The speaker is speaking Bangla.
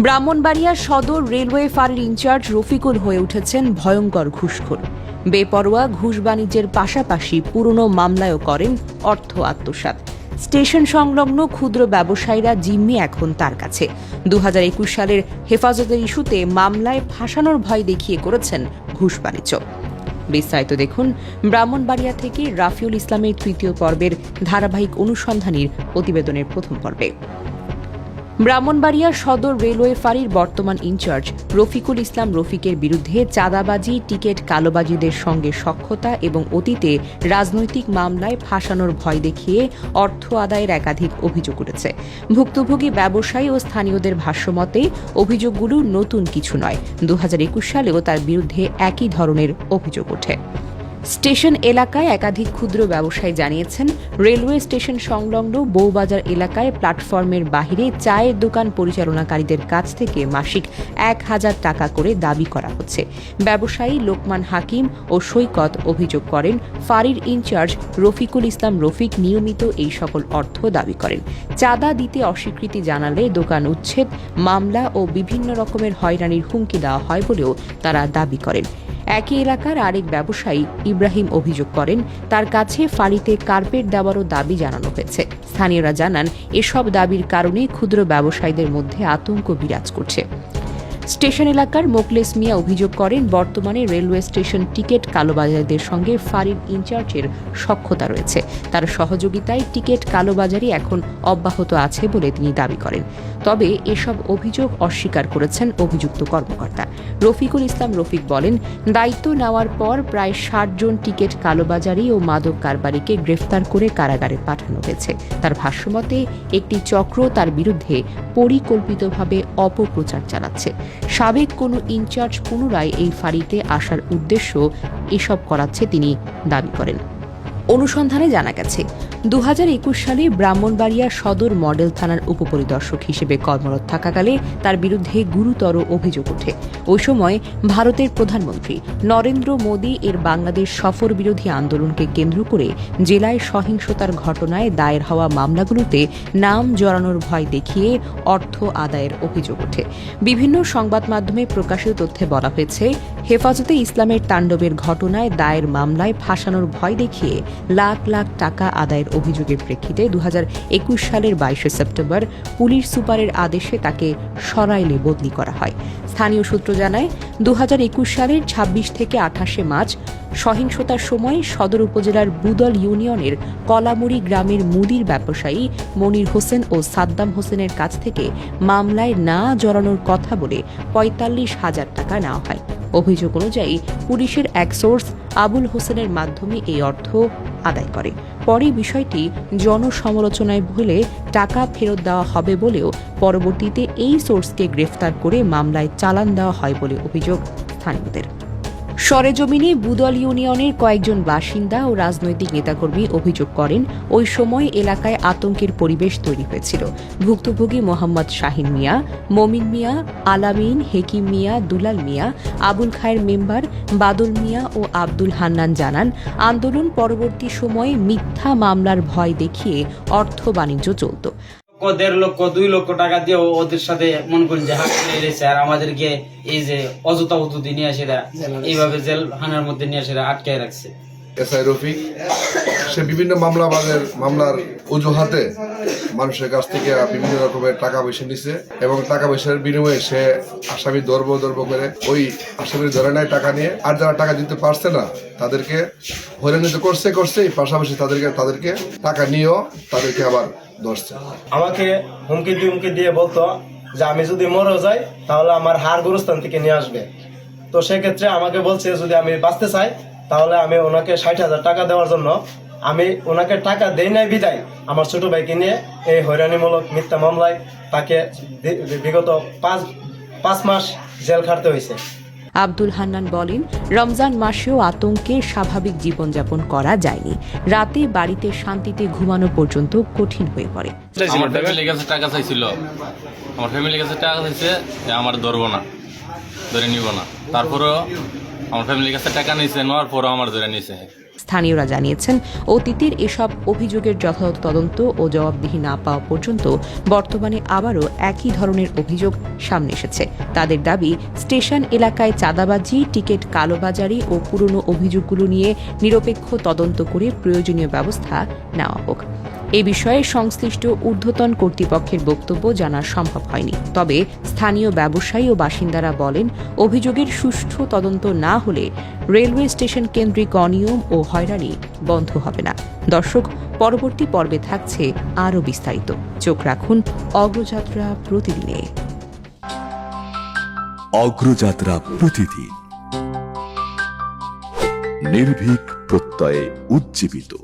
ব্রাহ্মণবাড়িয়া সদর রেলওয়ে ফাঁড়ির ইনচার্জ রফিকুল হয়ে উঠেছেন ভয়ঙ্কর ঘুষখোর। বেপরোয়া ঘুষ বাণিজ্যের পাশাপাশি পুরনো মামলায়ও করেন অর্থ আত্মসাৎ। স্টেশন সংলগ্ন ক্ষুদ্র ব্যবসায়ীরা জিম্মি এখন তার কাছে। 2021 সালের হেফাজতের ইস্যুতে মামলায় ফাঁসানোর ভয় দেখিয়ে করেছেন ঘুষ বাণিজ্য। বিস্তারিত দেখুন ব্রাহ্মণবাড়িয়া থেকে রাফিউল ইসলামের তৃতীয় পর্বের ধারাবাহিক অনুসন্ধানীর প্রতিবেদনের প্রথম পর্বে। ব্রাহ্মণবাড়িয়া সদর রেলওয়ে ফাঁড়ির বর্তমান ইনচার্জ রফিকুল ইসলাম রফিকের বিরুদ্ধে চাঁদাবাজি, টিকিট কালোবাজিদের সঙ্গে সখ্যতা এবং অতীতে রাজনৈতিক মামলায় ফাঁসানোর ভয় দেখিয়ে অর্থ আদায়ের একাধিক অভিযোগ উঠেছে। ভুক্তভোগী ব্যবসায়ী ও স্থানীয়দের ভাষ্যমতে অভিযোগগুলো নতুন কিছু নয়। 2021 সালেও তার বিরুদ্ধে একই ধরনের অভিযোগ ওঠে। স্টেশন এলাকায় একাধিক ক্ষুদ্র ব্যবসায়ী জানিয়েছেন, রেলওয়ে স্টেশন সংলগ্ন বউবাজার এলাকায় প্ল্যাটফর্মের বাহিরে চায়ের দোকান পরিচালনাকারীদের কাছ থেকে মাসিক 1000 টাকা করে দাবি করা হচ্ছে। ব্যবসায়ী লোকমান হাকিম ও সৈকত অভিযোগ করেন, ফাঁড়ির ইনচার্জ রফিকুল ইসলাম রফিক নিয়মিত এই সকল অর্থ দাবি করেন। চাঁদা দিতে অস্বীকৃতি জানালে দোকান উচ্ছেদ, মামলা ও বিভিন্ন রকমের হয়রানির হুমকি দেওয়া হয় বলেও তারা দাবি করেন। একই এলাকার আরেক ব্যবসায়ী ইব্রাহিম অভিযোগ করেন, তার কাছে ফাঁড়িতে কার্পেট দেওয়ারও দাবি জানানো হয়েছে। স্থানীয়রা জানান, এসব দাবির কারণে ক্ষুদ্র ব্যবসায়ীদের মধ্যে আতঙ্ক বিরাজ করছে। স্টেশন এলাকার মোকলেস মিয়া অভিযোগ করেন, বর্তমানে রেলওয়ে স্টেশন টিকিট কালোবাজারিদের সঙ্গে ফাঁড়ির ইনচার্জের সখ্যতা রয়েছে। তার সহযোগিতায় টিকিট কালোবাজারি এখন অব্যাহত আছে বলে তিনি দাবি করেন। তবে এসব অভিযোগ অস্বীকার করেছেন অভিযুক্ত কর্মকর্তা। রফিকুল ইসলাম রফিক বলেন, দায়িত্ব নেওয়ার পর প্রায় 60 জন টিকিট কালোবাজারি ও মাদক কারবারিকে গ্রেফতার করে কারাগারে পাঠানো হয়েছে। তার ভাষ্যমতে একটি চক্র তার বিরুদ্ধে পরিকল্পিতভাবে অপপ্রচার চালাচ্ছে। সাবেক কোনো ইনচার্জ পুনরায় এই ফাঁড়িতে আসার উদ্দেশ্য এসব করাচ্ছে তিনি দাবি করেন। অনুসন্ধানে জানা গেছে, 2021 সালে ব্রাহ্মণবাড়িয়া সদর মডেল থানার উপপরিদর্শক হিসেবে কর্মরত থাকাকালে তার বিরুদ্ধে গুরুতর অভিযোগ ওঠে। ওই সময় ভারতের প্রধানমন্ত্রী নরেন্দ্র মোদী এর বাংলাদেশ সফর বিরোধী আন্দোলনকে কেন্দ্র করে জেলায় সহিংসতার ঘটনায় দায়ের হওয়া মামলাগুলোতে নাম জড়ানোর ভয় দেখিয়ে অর্থ আদায়ের অভিযোগ ওঠে। বিভিন্ন সংবাদ মাধ্যমে প্রকাশিত তথ্যে বলা হয়েছে, হেফাজতে ইসলামের তাণ্ডবের ঘটনায় দায়ের মামলায় ফাঁসানোর ভয় দেখিয়ে লাখ লাখ টাকা আদায়ের অভিযোগের প্রেক্ষিতে 2021 সালের 22 সেপ্টেম্বর পুলিশ সুপারের আদেশে তাকে সরাইলে বদলি করা হয়। স্থানীয় সূত্র জানায়, 2021 সালের 26 থেকে 28 মার্চ সহিংসতার সময় সদর উপজেলার বুদল ইউনিয়নের কলামুড়ি গ্রামের মুদির ব্যবসায়ী মনির হোসেন ও সাদ্দাম হোসেনের কাছ থেকে মামলায় না জড়ানোর কথা বলে 45,000 টাকা নেওয়া হয়। অভিযোগ অনুযায়ী পুলিশের এক সোর্স আবুল হোসেনের মাধ্যমে এই অর্থ আদায় করে। পরে বিষয়টি জনসমালোচনায় ভুলে টাকা ফেরত দেওয়া হবে বলেও পরবর্তীতে এই সোর্সকে গ্রেফতার করে মামলায় চালান দেওয়া হয় বলে অভিযোগ স্থানীয়দের। সরেজমিনে বুদল ইউনিয়নের কয়েকজন বাসিন্দা ও রাজনৈতিক নেতাকর্মী অভিযোগ করেন, ওই সময় এলাকায় আতঙ্কের পরিবেশ তৈরি হয়েছিল। ভুক্তভোগী মোহাম্মদ শাহিন মিয়া, মমিন মিয়া, আলামিন, হেকিম মিয়া, দুলাল মিয়া, আবুল খায়ের মেম্বার, বাদল মিয়া ও আব্দুল হান্নান জানান, আন্দোলন পরবর্তী সময়ে মিথ্যা মামলার ভয় দেখিয়ে অর্থ বাণিজ্য চলত। 1.5 লক্ষ 2 লক্ষ টাকা দিয়ে ওদের সাথে মনে করেন যে হাত নিয়ে রয়েছে, আর আমাদেরকে এই যে অযথা উদ্যুতি নিয়ে আসে এইভাবে জেল হানার মধ্যে নিয়ে আসে আটকায় রাখছে। এসআই রফিক সে বিভিন্ন মামলার অজুহাতে মানুষের কাছ থেকে বিভিন্ন রকমের টাকা পয়সা নিছে এবং টাকা পয়সার বিনিময়ে সে আসামি ধরবো করে ওই আসামির ধরে নেয় টাকা নিয়ে। আর যারা টাকা দিতে পারছে না তাদেরকে হয়রানি করছে পাশাপাশি তাদেরকে টাকা নিয়েও তাদেরকে আবার ধরছে। আমাকে হুমকি দিয়ে বলতো যে আমি যদি মরে যাই তাহলে আমার হাড় গোরস্থান থেকে নিয়ে আসবে। তো সেক্ষেত্রে আমাকে বলছে যদি আমি বাঁচতে চাই তাহলে আমি ওনাকে 60,000 টাকা দেওয়ার জন্য আমি ওনাকে টাকা দেই নাই বিদায় আমার ছোট ভাইকে নিয়ে এই হয়রানিমূলক মিথ্যা মামলায় তাকে বিগত 5 মাস জেল খাটতে হয়েছে। আব্দুল হান্নান বলেন, রমজান মাসেও আতঙ্কে স্বাভাবিক জীবনযাপন করা যায়নি। রাতে বাড়িতে শান্তিতে ঘুমানো পর্যন্ত কঠিন হয়ে পড়ে। আমার ফ্যামিলির কাছে টাকা চাইছিল, আমার ধরে নিব না। তারপরেও আমার ফ্যামিলির কাছে টাকা নিছে, নেওয়ার পরও আমার ধরে নিছে। স্থানীয়রা জানিয়েছেন, অতীতের এসব অভিযোগের যথাযথ তদন্ত ও জবাবদিহি না পাওয়া পর্যন্ত বর্তমানে আবারও একই ধরনের অভিযোগ সামনে এসেছে। তাদের দাবি, স্টেশন এলাকায় চাঁদাবাজি, টিকিট কালোবাজারি ও পুরনো অভিযোগগুলো নিয়ে নিরপেক্ষ তদন্ত করে প্রয়োজনীয় ব্যবস্থা নেওয়া হোক। এ বিষয়ে সংশ্লিষ্ট ঊর্ধ্বতন কর্তৃপক্ষের বক্তব্য জানা সম্ভব হয়নি। তবে স্থানীয় ব্যবসায়ী ও বাসিন্দারা বলেন, অভিযোগের সুষ্ঠু তদন্ত না হলে রেলওয়ে স্টেশন কেন্দ্রিক অনিয়ম ও হয়রানি বন্ধ হবে না। দর্শক, পরবর্তী পর্বে থাকছে আরও বিস্তারিত। চোখ রাখুন অগ্রযাত্রা প্রতিদিনে। অগ্রযাত্রা প্রতিদিন, নির্ভীক প্রত্যয়ে উজ্জীবিত।